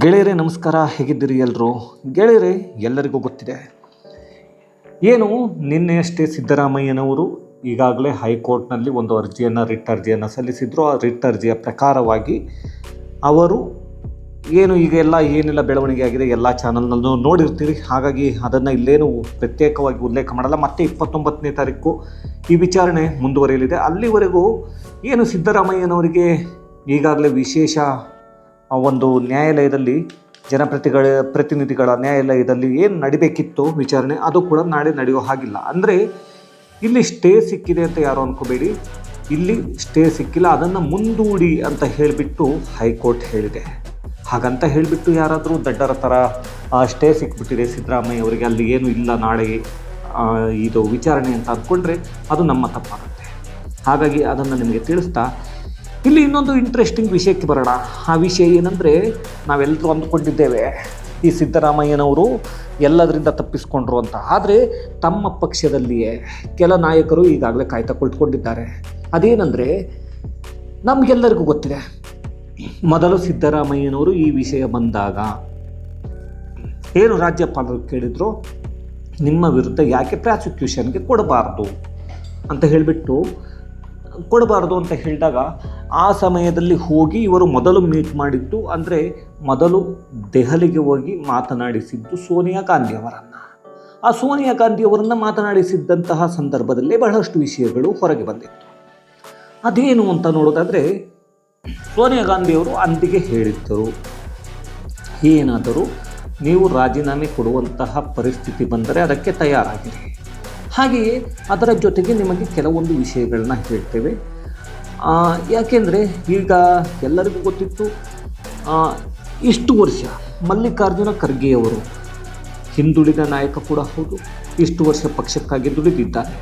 ಗೆಳೆಯರೇ ನಮಸ್ಕಾರ, ಹೇಗಿದ್ದೀರಿ ಎಲ್ಲರೂ? ಗೆಳೆಯರೇ, ಎಲ್ಲರಿಗೂ ಗೊತ್ತಿದೆ ಏನು, ನಿನ್ನೆಯಷ್ಟೇ ಸಿದ್ದರಾಮಯ್ಯನವರು ಈಗಾಗಲೇ ಹೈಕೋರ್ಟ್ನಲ್ಲಿ ಒಂದು ರಿಟ್ ಅರ್ಜಿಯನ್ನು ಸಲ್ಲಿಸಿದ್ರು. ಆ ರಿಟ್ ಅರ್ಜಿಯ ಪ್ರಕಾರವಾಗಿ ಅವರು ಏನು ಈಗ ಏನೆಲ್ಲ ಬೆಳವಣಿಗೆ ಆಗಿದೆ ಎಲ್ಲ ಚಾನಲ್ನಲ್ಲೂ ನೋಡಿರ್ತೀರಿ. ಹಾಗಾಗಿ ಅದನ್ನು ಇಲ್ಲೇನು ಪ್ರತ್ಯೇಕವಾಗಿ ಉಲ್ಲೇಖ ಮಾಡಲ್ಲ. ಮತ್ತೆ 29ನೇ ತಾರೀಕು ಈ ವಿಚಾರಣೆ ಮುಂದುವರಿಯಲಿದೆ. ಅಲ್ಲಿವರೆಗೂ ಏನು ಸಿದ್ದರಾಮಯ್ಯನವರಿಗೆ ಈಗಾಗಲೇ ವಿಶೇಷ ಒಂದು ನ್ಯಾಯಾಲಯದಲ್ಲಿ ಪ್ರತಿನಿಧಿಗಳ ನ್ಯಾಯಾಲಯದಲ್ಲಿ ಏನು ನಡಿಬೇಕಿತ್ತು ವಿಚಾರಣೆ, ಅದು ಕೂಡ ನಾಳೆ ನಡೆಯೋ ಹಾಗಿಲ್ಲ. ಅಂದರೆ ಇಲ್ಲಿ ಸ್ಟೇ ಸಿಕ್ಕಿದೆ ಅಂತ ಯಾರು ಅಂದ್ಕೋಬೇಡಿ, ಇಲ್ಲಿ ಸ್ಟೇ ಸಿಕ್ಕಿಲ್ಲ, ಅದನ್ನು ಮುಂದೂಡಿ ಅಂತ ಹೇಳಿಬಿಟ್ಟು ಹೈಕೋರ್ಟ್ ಹೇಳಿದೆ. ಹಾಗಂತ ಹೇಳಿಬಿಟ್ಟು ಯಾರಾದರೂ ದಡ್ಡರ ಥರ ಸ್ಟೇ ಸಿಕ್ಬಿಟ್ಟಿದೆ ಸಿದ್ದರಾಮಯ್ಯ ಅವರಿಗೆ, ಅಲ್ಲಿ ಏನು ಇಲ್ಲ ನಾಳೆ ಇದು ವಿಚಾರಣೆ ಅಂತ ಅಂದ್ಕೊಂಡ್ರೆ ಅದು ನಮ್ಮ ತಪ್ಪಾಗುತ್ತೆ. ಹಾಗಾಗಿ ಅದನ್ನು ನಿಮಗೆ ತಿಳಿಸ್ತಾ ಇಲ್ಲಿ ಇನ್ನೊಂದು ಇಂಟ್ರೆಸ್ಟಿಂಗ್ ವಿಷಯಕ್ಕೆ ಬರೋಣ. ಆ ವಿಷಯ ಏನಂದರೆ, ನಾವೆಲ್ಲರೂ ಅಂದ್ಕೊಂಡಿದ್ದೇವೆ ಈ ಸಿದ್ದರಾಮಯ್ಯನವರು ಎಲ್ಲದರಿಂದ ತಪ್ಪಿಸ್ಕೊಂಡ್ರು ಅಂತ. ಆದರೆ ತಮ್ಮ ಪಕ್ಷದಲ್ಲಿಯೇ ಕೆಲ ನಾಯಕರು ಈಗಾಗಲೇ ಕಾಯ್ತಾ ಕುಳಿತುಕೊಂಡಿದ್ದಾರೆ. ಅದೇನೆಂದರೆ, ನಮಗೆಲ್ಲರಿಗೂ ಗೊತ್ತಿದೆ, ಮೊದಲು ಸಿದ್ದರಾಮಯ್ಯನವರು ಈ ವಿಷಯ ಬಂದಾಗ ಏನು ರಾಜ್ಯಪಾಲರು ಕೇಳಿದ್ರು, ನಿಮ್ಮ ವಿರುದ್ಧ ಯಾಕೆ ಪ್ರಾಸಿಕ್ಯೂಷನ್ಗೆ ಕೊಡಬಾರ್ದು ಅಂತ ಹೇಳಿದಾಗ ಆ ಸಮಯದಲ್ಲಿ ಹೋಗಿ ಇವರು ಮೊದಲು ಮೀಟ್ ಮಾಡಿದ್ದು, ಅಂದರೆ ಮೊದಲು ದೆಹಲಿಗೆ ಹೋಗಿ ಮಾತನಾಡಿಸಿದ್ದು ಸೋನಿಯಾ ಗಾಂಧಿಯವರನ್ನು. ಆ ಸೋನಿಯಾ ಗಾಂಧಿಯವರನ್ನು ಮಾತನಾಡಿಸಿದ್ದಂತಹ ಸಂದರ್ಭದಲ್ಲೇ ಬಹಳಷ್ಟು ವಿಷಯಗಳು ಹೊರಗೆ ಬಂದಿತ್ತು. ಅದೇನು ಅಂತ ನೋಡೋದಾದರೆ, ಸೋನಿಯಾ ಗಾಂಧಿಯವರು ಅಂದಿಗೆ ಹೇಳಿದ್ದರು, ಏನಾದರೂ ನೀವು ರಾಜೀನಾಮೆ ಕೊಡುವಂತಹ ಪರಿಸ್ಥಿತಿ ಬಂದರೆ ಅದಕ್ಕೆ ತಯಾರಾಗಿರಿ. ಹಾಗೆಯೇ ಅದರ ಜೊತೆಗೆ ನಿಮಗೆ ಕೆಲವೊಂದು ವಿಷಯಗಳನ್ನ ಹೇಳ್ತೇವೆ. ಯಾಕೆಂದರೆ ಈಗ ಎಲ್ಲರಿಗೂ ಗೊತ್ತಿತ್ತು, ಇಷ್ಟು ವರ್ಷ ಮಲ್ಲಿಕಾರ್ಜುನ ಖರ್ಗೆಯವರು ಹಿಂದುಳಿದ ನಾಯಕ ಕೂಡ ಹೌದು, ಇಷ್ಟು ವರ್ಷ ಪಕ್ಷಕ್ಕಾಗಿ ದುಡಿದಿದ್ದಾರೆ.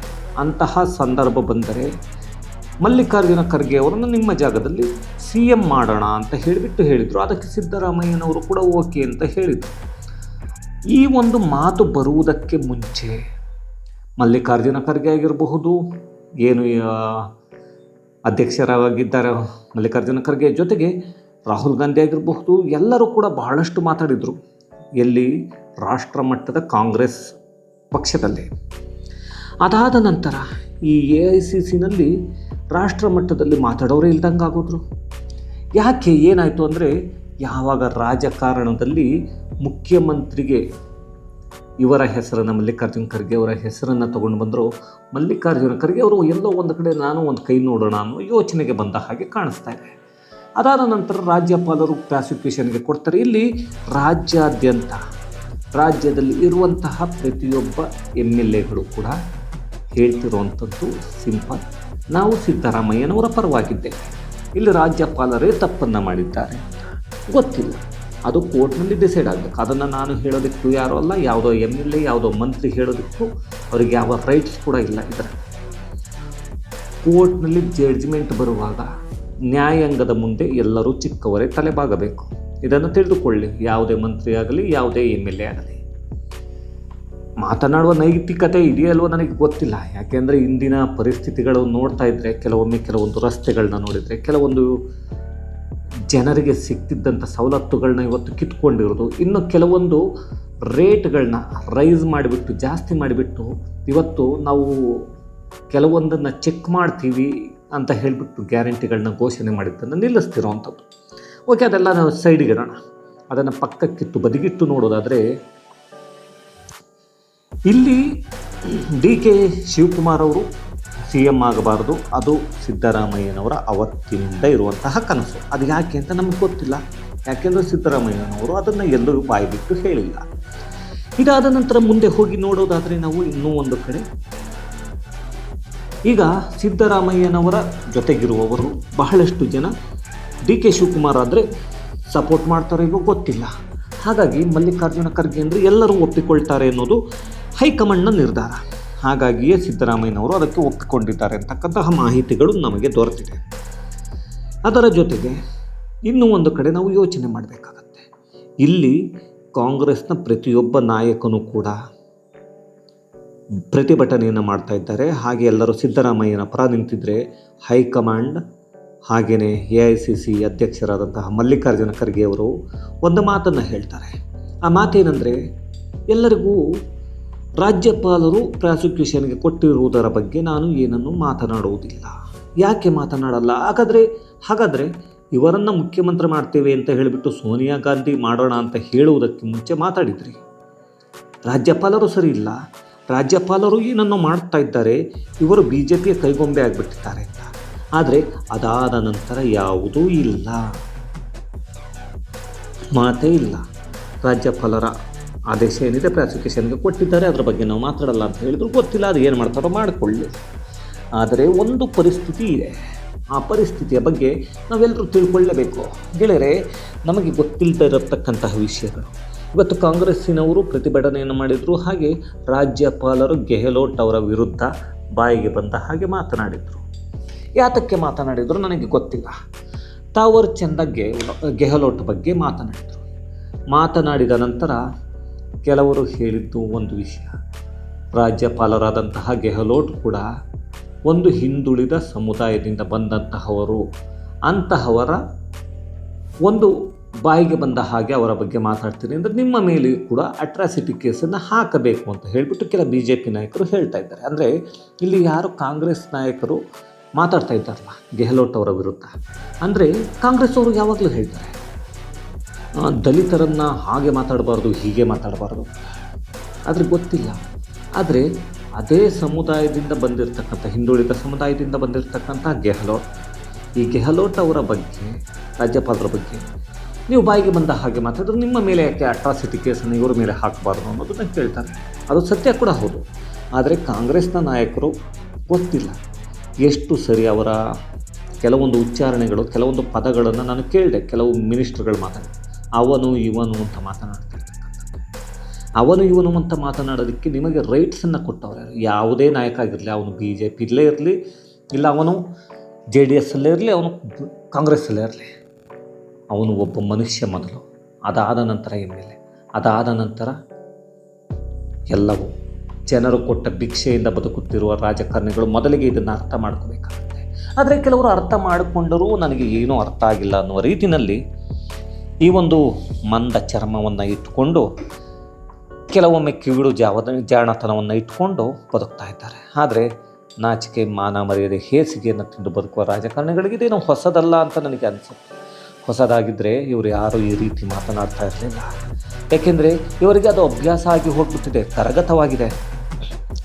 ಅಂತಹ ಸಂದರ್ಭ ಬಂದರೆ ಮಲ್ಲಿಕಾರ್ಜುನ ಖರ್ಗೆ ಅವರನ್ನು ನಿಮ್ಮ ಜಾಗದಲ್ಲಿ CM ಮಾಡೋಣ ಅಂತ ಹೇಳಿದರು. ಅದಕ್ಕೆ ಸಿದ್ದರಾಮಯ್ಯನವರು ಕೂಡ ಓಕೆ ಅಂತ ಹೇಳಿದರು. ಈ ಒಂದು ಮಾತು ಬರುವುದಕ್ಕೆ ಮುಂಚೆ ಮಲ್ಲಿಕಾರ್ಜುನ ಖರ್ಗೆ ಆಗಿರಬಹುದು, ಏನು ಅಧ್ಯಕ್ಷರಾಗಿದ್ದಾರೆ ಮಲ್ಲಿಕಾರ್ಜುನ ಖರ್ಗೆ, ಜೊತೆಗೆ ರಾಹುಲ್ ಗಾಂಧಿ ಆಗಿರಬಹುದು, ಎಲ್ಲರೂ ಕೂಡ ಬಹಳಷ್ಟು ಮಾತಾಡಿದರು. ಎಲ್ಲಿ? ರಾಷ್ಟ್ರ ಮಟ್ಟದ ಕಾಂಗ್ರೆಸ್ ಪಕ್ಷದಲ್ಲಿ. ಅದಾದ ನಂತರ ಈ AICCನಲ್ಲಿ ರಾಷ್ಟ್ರ ಮಟ್ಟದಲ್ಲಿ ಮಾತಾಡೋರೇ ಇಲ್ದಂಗೆ ಆಗೋದ್ರು. ಯಾಕೆ, ಏನಾಯಿತು ಅಂದರೆ, ಯಾವಾಗ ರಾಜಕಾರಣದಲ್ಲಿ ಮುಖ್ಯಮಂತ್ರಿಗೆ ಇವರ ಹೆಸರನ್ನು, ಮಲ್ಲಿಕಾರ್ಜುನ ಖರ್ಗೆ ಅವರ ಹೆಸರನ್ನು ತಗೊಂಡು ಬಂದರು, ಮಲ್ಲಿಕಾರ್ಜುನ ಖರ್ಗೆ ಅವರು ಎಲ್ಲೋ ಒಂದು ಕಡೆ ನಾನು ಒಂದು ಕೈ ನೋಡೋಣ ಅನ್ನೋ ಯೋಚನೆಗೆ ಬಂದ ಹಾಗೆ ಕಾಣಿಸ್ತಾ ಇದೆ. ಅದಾದ ನಂತರ ರಾಜ್ಯಪಾಲರು ಪ್ರಾಸಿಕ್ಯೂಷನ್ಗೆ ಕೊಡ್ತಾರೆ. ಇಲ್ಲಿ ರಾಜ್ಯಾದ್ಯಂತ ರಾಜ್ಯದಲ್ಲಿ ಇರುವಂತಹ ಪ್ರತಿಯೊಬ್ಬ MLAಗಳು ಕೂಡ ಹೇಳ್ತಿರುವಂಥದ್ದು ಸಿಂಪಲ್, ನಾವು ಸಿದ್ದರಾಮಯ್ಯನವರ ಪರವಾಗಿದ್ದೇವೆ, ಇಲ್ಲಿ ರಾಜ್ಯಪಾಲರೇ ತಪ್ಪನ್ನು ಮಾಡಿದ್ದಾರೆ. ಗೊತ್ತಿಲ್ಲ, ಅದು ಕೋರ್ಟ್ನಲ್ಲಿ ಡಿಸೈಡ್ ಆಗಬೇಕು. ಅದನ್ನು ನಾನು ಹೇಳೋದಕ್ಕೂ ಯಾರೂ ಅಲ್ಲ, ಯಾವುದೋ MLA ಯಾವುದೋ ಮಂತ್ರಿ ಹೇಳೋದಕ್ಕೂ ಅವ್ರಿಗೆ ಯಾವ ರೈಟ್ಸ್ ಕೂಡ ಇಲ್ಲ. ಇದರ ಕೋರ್ಟ್ನಲ್ಲಿ ಜಡ್ಜ್ಮೆಂಟ್ ಬರುವಾಗ ನ್ಯಾಯಾಂಗದ ಮುಂದೆ ಎಲ್ಲರೂ ಚಿಕ್ಕವರೇ ತಲೆಬಾಗಬೇಕು. ಇದನ್ನು ತಿಳಿದುಕೊಳ್ಳಿ. ಯಾವುದೇ ಮಂತ್ರಿ ಆಗಲಿ, ಯಾವುದೇ MLA ಆಗಲಿ, ಮಾತನಾಡುವ ನೈತಿಕತೆ ಇದೆಯಲ್ವೋ ನನಗೆ ಗೊತ್ತಿಲ್ಲ. ಯಾಕೆಂದರೆ ಇಂದಿನ ಪರಿಸ್ಥಿತಿಗಳು ನೋಡ್ತಾ ಇದ್ದರೆ, ಕೆಲವೊಂದು ರಸ್ತೆಗಳನ್ನ ನೋಡಿದರೆ, ಕೆಲವೊಂದು ಜನರಿಗೆ ಸಿಗ್ತಿದ್ದಂಥ ಸವಲತ್ತುಗಳನ್ನ ಇವತ್ತು ಕಿತ್ಕೊಂಡಿರೋದು, ಇನ್ನು ಕೆಲವೊಂದು ರೇಟ್ಗಳನ್ನ ರೈಸ್ ಮಾಡಿಬಿಟ್ಟು, ಜಾಸ್ತಿ ಮಾಡಿಬಿಟ್ಟು, ಇವತ್ತು ನಾವು ಕೆಲವೊಂದನ್ನು ಚೆಕ್ ಮಾಡ್ತೀವಿ ಅಂತ ಹೇಳಿಬಿಟ್ಟು ಗ್ಯಾರಂಟಿಗಳನ್ನ ಘೋಷಣೆ ಮಾಡಿದ್ದನ್ನು ನಿಲ್ಲಿಸ್ತಿರೋವಂಥದ್ದು. ಓಕೆ, ಅದೆಲ್ಲ ನಾವು ಸೈಡಿಗೆ ಇಡೋಣ. ಅದನ್ನು ಪಕ್ಕಕ್ಕಿಟ್ಟು ಬದಿಗಿಟ್ಟು ನೋಡೋದಾದರೆ, ಇಲ್ಲಿ DK ಶಿವಕುಮಾರ್ ಅವರು CM ಆಗಬಾರ್ದು, ಅದು ಸಿದ್ದರಾಮಯ್ಯನವರ ಅವತ್ತಿನಿಂದ ಇರುವಂತಹ ಕನಸು. ಅದು ಯಾಕೆ ಅಂತ ನಮಗೆ ಗೊತ್ತಿಲ್ಲ, ಯಾಕೆಂದರೆ ಸಿದ್ದರಾಮಯ್ಯನವರು ಅದನ್ನು ಎಲ್ಲರೂ ಬಾಯಿಬಿಟ್ಟು ಹೇಳಿಲ್ಲ. ಇದಾದ ನಂತರ ಮುಂದೆ ಹೋಗಿ ನೋಡೋದಾದರೆ ನಾವು ಇನ್ನೂ ಒಂದು ಕಡೆ, ಈಗ ಸಿದ್ದರಾಮಯ್ಯನವರ ಜೊತೆಗಿರುವವರು ಬಹಳಷ್ಟು ಜನ DK ಶಿವಕುಮಾರ್ ಆದರೆ ಸಪೋರ್ಟ್ ಮಾಡ್ತಾರೆ ಇಲ್ಲವೋ ಗೊತ್ತಿಲ್ಲ. ಹಾಗಾಗಿ ಮಲ್ಲಿಕಾರ್ಜುನ ಖರ್ಗೆ ಅಂದರೆ ಎಲ್ಲರೂ ಒಪ್ಪಿಕೊಳ್ತಾರೆ ಅನ್ನೋದು ಹೈಕಮಾಂಡ್ನ ನಿರ್ಧಾರ. ಹಾಗಾಗಿಯೇ ಸಿದ್ದರಾಮಯ್ಯನವರು ಅದಕ್ಕೆ ಒಪ್ಪಿಕೊಂಡಿದ್ದಾರೆ ಅಂತಕ್ಕಂತಹ ಮಾಹಿತಿಗಳು ನಮಗೆ ದೊರೆತಿದೆ. ಅದರ ಜೊತೆಗೆ ಇನ್ನೂ ಒಂದು ಕಡೆ ನಾವು ಯೋಚನೆ ಮಾಡಬೇಕಾಗತ್ತೆ. ಇಲ್ಲಿ ಕಾಂಗ್ರೆಸ್ನ ಪ್ರತಿಯೊಬ್ಬ ನಾಯಕನೂ ಕೂಡ ಪ್ರತಿಭಟನೆಯನ್ನು ಮಾಡ್ತಾ ಇದ್ದಾರೆ. ಹಾಗೆ ಎಲ್ಲರೂ ಸಿದ್ದರಾಮಯ್ಯನ ಪರ ನಿಂತಿದ್ದರೆ ಹೈಕಮಾಂಡ್ ಹಾಗೆಯೇ AICC ಅಧ್ಯಕ್ಷರಾದಂತಹ ಮಲ್ಲಿಕಾರ್ಜುನ ಖರ್ಗೆ ಅವರು ಒಂದು ಮಾತನ್ನು ಹೇಳ್ತಾರೆ. ಆ ಮಾತೇನೆಂದರೆ, ಎಲ್ಲರಿಗೂ ರಾಜ್ಯಪಾಲರು ಪ್ರಾಸಿಕ್ಯೂಷನ್ಗೆ ಕೊಟ್ಟಿರುವುದರ ಬಗ್ಗೆ ನಾನು ಏನನ್ನು ಮಾತನಾಡುವುದಿಲ್ಲ. ಯಾಕೆ ಮಾತನಾಡಲ್ಲ? ಹಾಗಾದರೆ ಇವರನ್ನು ಮುಖ್ಯಮಂತ್ರಿ ಮಾಡ್ತೇವೆ ಅಂತ ಹೇಳಿಬಿಟ್ಟು ಸೋನಿಯಾ ಗಾಂಧಿ ಮಾಡೋಣ ಅಂತ ಹೇಳುವುದಕ್ಕೆ ಮುಂಚೆ ಮಾತಾಡಿದ್ರಿ. ರಾಜ್ಯಪಾಲರು ಸರಿ ಇಲ್ಲ, ರಾಜ್ಯಪಾಲರು ಏನನ್ನು ಮಾಡ್ತಾ ಇದ್ದಾರೆ, ಇವರು BJPಯ ಕೈಗೊಂಬೆ ಆಗಿಬಿಟ್ಟಿದ್ದಾರೆ ಅಂತ. ಆದರೆ ಅದಾದ ನಂತರ ಯಾವುದೂ ಇಲ್ಲ, ಮಾತೇ ಇಲ್ಲ. ರಾಜ್ಯಪಾಲರ ಆದೇಶ ಏನಿದೆ ಪ್ರಾಸಿಕ್ಯೂಷನ್ಗೆ ಕೊಟ್ಟಿದ್ದಾರೆ, ಅದರ ಬಗ್ಗೆ ನಾವು ಮಾತಾಡಲ್ಲ ಅಂತ ಹೇಳಿದ್ರು. ಗೊತ್ತಿಲ್ಲ, ಅದು ಏನು ಮಾಡ್ತಾರೋ ಮಾಡಿಕೊಳ್ಳಿ. ಆದರೆ ಒಂದು ಪರಿಸ್ಥಿತಿ ಇದೆ, ಆ ಪರಿಸ್ಥಿತಿಯ ಬಗ್ಗೆ ನಾವೆಲ್ಲರೂ ತಿಳ್ಕೊಳ್ಳೇಬೇಕು. ಗೆಳೆಯರೆ, ನಮಗೆ ಗೊತ್ತಿಲ್ಲದೆ ಇರತಕ್ಕಂತಹ ವಿಷಯಗಳು. ಇವತ್ತು ಕಾಂಗ್ರೆಸ್ಸಿನವರು ಪ್ರತಿಭಟನೆಯನ್ನು ಮಾಡಿದರು. ಹಾಗೆ ರಾಜ್ಯಪಾಲರು ಗೆಹ್ಲೋಟ್ ಅವರ ವಿರುದ್ಧ ಬಾಯಿಗೆ ಬಂದ ಹಾಗೆ ಮಾತನಾಡಿದರು. ಯಾತಕ್ಕೆ ಮಾತನಾಡಿದರು ನನಗೆ ಗೊತ್ತಿಲ್ಲ. ತಾವರ್ ಚಂದ ಗೆಹ್ಲೋಟ್ ಬಗ್ಗೆ ಮಾತನಾಡಿದರು. ಮಾತನಾಡಿದ ನಂತರ ಕೆಲವರು ಹೇಳಿದ್ದು ಒಂದು ವಿಷಯ, ರಾಜ್ಯಪಾಲರಾದಂತಹ ಗೆಹ್ಲೋಟ್ ಕೂಡ ಒಂದು ಹಿಂದುಳಿದ ಸಮುದಾಯದಿಂದ ಬಂದಂತಹವರು, ಅಂತಹವರ ಒಂದು ಬಾಯಿಗೆ ಬಂದ ಹಾಗೆ ಅವರ ಬಗ್ಗೆ ಮಾತಾಡ್ತೀನಿ ಅಂದರೆ ನಿಮ್ಮ ಮೇಲೆ ಕೂಡ ಅಟ್ರಾಸಿಟಿ ಕೇಸನ್ನು ಹಾಕಬೇಕು ಅಂತ ಹೇಳಿಬಿಟ್ಟು ಕೆಲ BJP ನಾಯಕರು ಹೇಳ್ತಾ ಇದ್ದಾರೆ. ಅಂದರೆ ಇಲ್ಲಿ ಯಾರು ಕಾಂಗ್ರೆಸ್ ನಾಯಕರು ಮಾತಾಡ್ತಾ ಇದ್ದಾರಲ್ಲ ಗೆಹ್ಲೋಟ್ ಅವರ ವಿರುದ್ಧ, ಅಂದರೆ ಕಾಂಗ್ರೆಸ್ ಅವರು ಯಾವಾಗಲೂ ಹೇಳ್ತಾರೆ ದಲಿತರನ್ನು ಹಾಗೆ ಮಾತಾಡಬಾರ್ದು, ಹೀಗೆ ಮಾತಾಡಬಾರ್ದು. ಆದರೆ ಗೊತ್ತಿಲ್ಲ. ಆದರೆ ಅದೇ ಸಮುದಾಯದಿಂದ ಬಂದಿರತಕ್ಕಂಥ, ಹಿಂದುಳಿದ ಸಮುದಾಯದಿಂದ ಬಂದಿರತಕ್ಕಂಥ ಈ ಗೆಹ್ಲೋಟ್ ಅವರ ಬಗ್ಗೆ, ರಾಜ್ಯಪಾಲರ ಬಗ್ಗೆ ನೀವು ಬಾಯಿಗೆ ಬಂದ ಹಾಗೆ ಮಾತಾಡಿದ್ರೆ ನಿಮ್ಮ ಮೇಲೆ ಯಾಕೆ ಅಟ್ರಾಸಿಟಿ ಕೇಸನ್ನು ಇವರ ಮೇಲೆ ಹಾಕಬಾರ್ದು ಅನ್ನೋದನ್ನು ಕೇಳ್ತಾರೆ. ಅದು ಸತ್ಯ ಕೂಡ ಹೌದು. ಆದರೆ ಕಾಂಗ್ರೆಸ್ನ ನಾಯಕರು ಗೊತ್ತಿಲ್ಲ ಎಷ್ಟು ಸರಿ ಅವರ ಕೆಲವೊಂದು ಉಚ್ಚಾರಣೆಗಳು, ಕೆಲವೊಂದು ಪದಗಳನ್ನು ನಾನು ಕೇಳಿದೆ. ಕೆಲವು ಮಿನಿಸ್ಟರ್ಗಳು ಮಾತಾಡಿ ಅವನು ಇವನು ಅಂತ ಮಾತನಾಡ್ತಿರ್ತಕ್ಕಂಥದ್ದು. ಅವನು ಇವನು ಅಂತ ಮಾತನಾಡೋದಕ್ಕೆ ನಿಮಗೆ ರೈಟ್ಸನ್ನು ಕೊಟ್ಟವ್ರು ಯಾವುದೇ ನಾಯಕ ಆಗಿರಲಿ, ಅವನು BJPಲೇ ಇರಲಿ, ಇಲ್ಲ ಅವನು JDSಲ್ಲೇ ಇರಲಿ, ಅವನು ಕಾಂಗ್ರೆಸ್ಸಲ್ಲೇ ಇರಲಿ, ಅವನು ಒಬ್ಬ ಮನುಷ್ಯ ಮೊದಲು. ಅದಾದ ನಂತರ MLA, ಅದಾದ ನಂತರ ಎಲ್ಲವೂ. ಜನರು ಕೊಟ್ಟ ಭಿಕ್ಷೆಯಿಂದ ಬದುಕುತ್ತಿರುವ ರಾಜಕಾರಣಿಗಳು ಮೊದಲಿಗೆ ಇದನ್ನು ಅರ್ಥ ಮಾಡ್ಕೋಬೇಕಾಗುತ್ತೆ. ಆದರೆ ಕೆಲವರು ಅರ್ಥ ಮಾಡಿಕೊಂಡರೂ ನನಗೆ ಏನೂ ಅರ್ಥ ಆಗಿಲ್ಲ ಅನ್ನುವ ರೀತಿಯಲ್ಲಿ ಈ ಒಂದು ಮಂದ ಚರ್ಮವನ್ನು ಇಟ್ಟುಕೊಂಡು, ಕೆಲವೊಮ್ಮೆ ಕಿವಿಡು ಜಾಣತನವನ್ನು ಇಟ್ಕೊಂಡು ಬದುಕ್ತಾ ಇದ್ದಾರೆ. ಆದರೆ ನಾಚಿಕೆ, ಮಾನ ಮರ್ಯಾದೆ, ಹೇಸಿಗೆಯನ್ನು ತಿಂದು ಬದುಕುವ ರಾಜಕಾರಣಿಗಳಿಗೆ ಇದೇನೋ ಹೊಸದಲ್ಲ ಅಂತ ನನಗೆ ಅನಿಸುತ್ತೆ. ಹೊಸದಾಗಿದ್ದರೆ ಇವರು ಯಾರೂ ಈ ರೀತಿ ಮಾತನಾಡ್ತಾ ಇರಲಿಲ್ಲ. ಏಕೆಂದರೆ ಇವರಿಗೆ ಅದು ಅಭ್ಯಾಸ ಆಗಿ ಹೋಗ್ಬಿಟ್ಟಿದೆ, ಕರಗತವಾಗಿದೆ.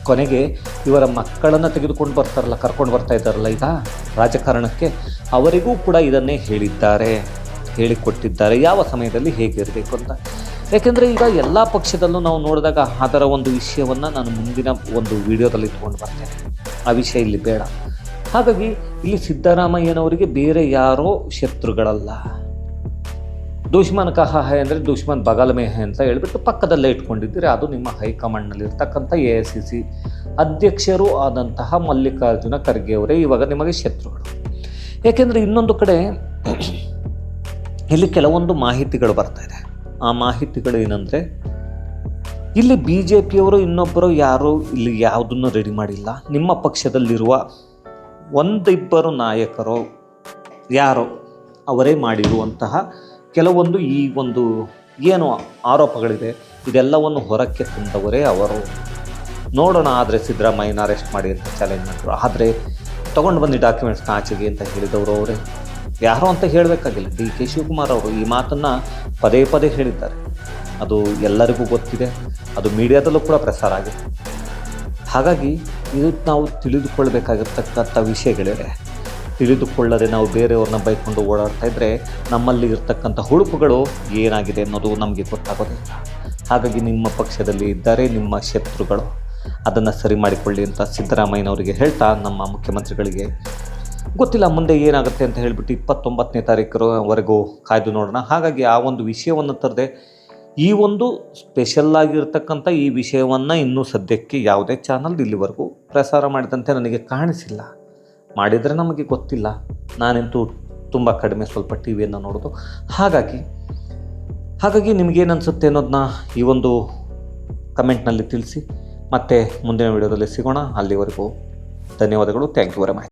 ಕೊನೆಗೆ ಇವರ ಮಕ್ಕಳನ್ನು ತೆಗೆದುಕೊಂಡು ಕರ್ಕೊಂಡು ಬರ್ತಾ ಇದ್ದಾರಲ್ಲ ಈಗ ರಾಜಕಾರಣಕ್ಕೆ, ಅವರಿಗೂ ಕೂಡ ಇದನ್ನೇ ಹೇಳಿಕೊಟ್ಟಿದ್ದಾರೆ ಯಾವ ಸಮಯದಲ್ಲಿ ಹೇಗಿರಬೇಕು ಅಂತ. ಏಕೆಂದರೆ ಈಗ ಎಲ್ಲ ಪಕ್ಷದಲ್ಲೂ ನಾವು ನೋಡಿದಾಗ ಅದರ ಒಂದು ವಿಷಯವನ್ನು ನಾನು ಮುಂದಿನ ಒಂದು ವಿಡಿಯೋದಲ್ಲಿ ಇಟ್ಕೊಂಡು ಬರ್ತೇನೆ. ಆ ವಿಷಯ ಇಲ್ಲಿ ಬೇಡ. ಹಾಗಾಗಿ ಇಲ್ಲಿ ಸಿದ್ದರಾಮಯ್ಯನವರಿಗೆ ಬೇರೆ ಯಾರೋ ಶತ್ರುಗಳಲ್ಲ. ದುಶ್ಮನ್ ಕಹಾ ಹೈ ಅಂದರೆ ದುಶ್ಮನ್ ಬಗಲ್ ಮೇ ಹೈ ಅಂತ ಹೇಳ್ಬಿಟ್ಟು ಪಕ್ಕದಲ್ಲೇ ಇಟ್ಕೊಂಡಿದ್ದೀರಿ. ಅದು ನಿಮ್ಮ ಹೈಕಮಾಂಡ್ನಲ್ಲಿರ್ತಕ್ಕಂಥ AICC ಅಧ್ಯಕ್ಷರು ಆದಂತಹ ಮಲ್ಲಿಕಾರ್ಜುನ ಖರ್ಗೆ ಅವರೇ ಇವಾಗ ನಿಮಗೆ ಶತ್ರುಗಳು. ಏಕೆಂದರೆ ಇನ್ನೊಂದು ಕಡೆ ಇಲ್ಲಿ ಕೆಲವೊಂದು ಮಾಹಿತಿಗಳು ಬರ್ತಾ ಇದೆ. ಆ ಮಾಹಿತಿಗಳು ಏನಂದರೆ, ಇಲ್ಲಿ BJPಯವರು ಇನ್ನೊಬ್ಬರು ಯಾರು ಇಲ್ಲಿ ಯಾವುದನ್ನು ರೆಡಿ ಮಾಡಿಲ್ಲ. ನಿಮ್ಮ ಪಕ್ಷದಲ್ಲಿರುವ ಒಂದಿಬ್ಬರು ನಾಯಕರು ಯಾರೋ ಅವರೇ ಮಾಡಿರುವಂತಹ ಕೆಲವೊಂದು ಈ ಒಂದು ಏನು ಆರೋಪಗಳಿದೆ ಇದೆಲ್ಲವನ್ನು ಹೊರಕ್ಕೆ ತಂದವರೇ ಅವರು. ನೋಡೋಣ, ಆದರೆ ಸಿದ್ದರಾಮಯ್ಯನ ಅರೆಸ್ಟ್ ಮಾಡಿ ಅಂತ ಚಾಲೆಂಜ್ ಮಾಡಿದ್ರು. ಆದರೆ ತೊಗೊಂಡು ಬಂದು ಡಾಕ್ಯುಮೆಂಟ್ಸ್ನ ಆಚೆಗೆ ಅಂತ ಹೇಳಿದವರು ಅವರೇ. ಯಾರೋ ಅಂತ ಹೇಳಬೇಕಾಗಿಲ್ಲ, DK ಶಿವಕುಮಾರ್ ಅವರು ಈ ಮಾತನ್ನು ಪದೇ ಪದೇ ಹೇಳಿದ್ದಾರೆ. ಅದು ಎಲ್ಲರಿಗೂ ಗೊತ್ತಿದೆ, ಅದು ಮೀಡಿಯಾದಲ್ಲೂ ಕೂಡ ಪ್ರಸಾರ ಆಗಿದೆ. ಹಾಗಾಗಿ ಇದು ನಾವು ತಿಳಿದುಕೊಳ್ಬೇಕಾಗಿರ್ತಕ್ಕಂಥ ವಿಷಯಗಳಿವೆ. ತಿಳಿದುಕೊಳ್ಳದೆ ನಾವು ಬೇರೆಯವ್ರನ್ನ ಬೈಕೊಂಡು ಓಡಾಡ್ತಾ ಇದ್ದರೆ ನಮ್ಮಲ್ಲಿ ಇರ್ತಕ್ಕಂಥ ಹುಳುಕುಗಳು ಏನಾಗಿದೆ ಅನ್ನೋದು ನಮಗೆ ಗೊತ್ತಾಗೋದಿಲ್ಲ. ಹಾಗಾಗಿ ನಿಮ್ಮ ಪಕ್ಷದಲ್ಲಿ ಇದ್ದಾರೆ ನಿಮ್ಮ ಶತ್ರುಗಳು, ಅದನ್ನು ಸರಿ ಮಾಡಿಕೊಳ್ಳಿ ಅಂತ ಸಿದ್ದರಾಮಯ್ಯನವರಿಗೆ ಹೇಳ್ತಾ, ನಮ್ಮ ಮುಖ್ಯಮಂತ್ರಿಗಳಿಗೆ ಗೊತ್ತಿಲ್ಲ ಮುಂದೆ ಏನಾಗುತ್ತೆ ಅಂತ ಹೇಳಿಬಿಟ್ಟು 29ನೇ ತಾರೀಕರವರೆಗೂ ಕಾಯ್ದು ನೋಡೋಣ. ಹಾಗಾಗಿ ಆ ಒಂದು ವಿಷಯವನ್ನು ತರದೆ ಈ ಒಂದು ಸ್ಪೆಷಲ್ ಆಗಿರ್ತಕ್ಕಂಥ ಈ ವಿಷಯವನ್ನು ಇನ್ನೂ ಸದ್ಯಕ್ಕೆ ಯಾವುದೇ ಚಾನಲ್ ಇಲ್ಲಿವರೆಗೂ ಪ್ರಸಾರ ಮಾಡಿದಂತೆ ನನಗೆ ಕಾಣಿಸಿಲ್ಲ. ಮಾಡಿದರೆ ನಮಗೆ ಗೊತ್ತಿಲ್ಲ, ನಾನಂತೂ ತುಂಬ ಕಡಿಮೆ ಸ್ವಲ್ಪ ಟಿವಿಯನ್ನು ನೋಡೋದು. ಹಾಗಾಗಿ ನಿಮಗೇನನ್ಸುತ್ತೆ ಅನ್ನೋದನ್ನ ಈ ಒಂದು ಕಮೆಂಟ್ನಲ್ಲಿ ತಿಳಿಸಿ. ಮತ್ತೆ ಮುಂದಿನ ವಿಡಿಯೋದಲ್ಲಿ ಸಿಗೋಣ. ಅಲ್ಲಿವರೆಗೂ ಧನ್ಯವಾದಗಳು. Thank you very much.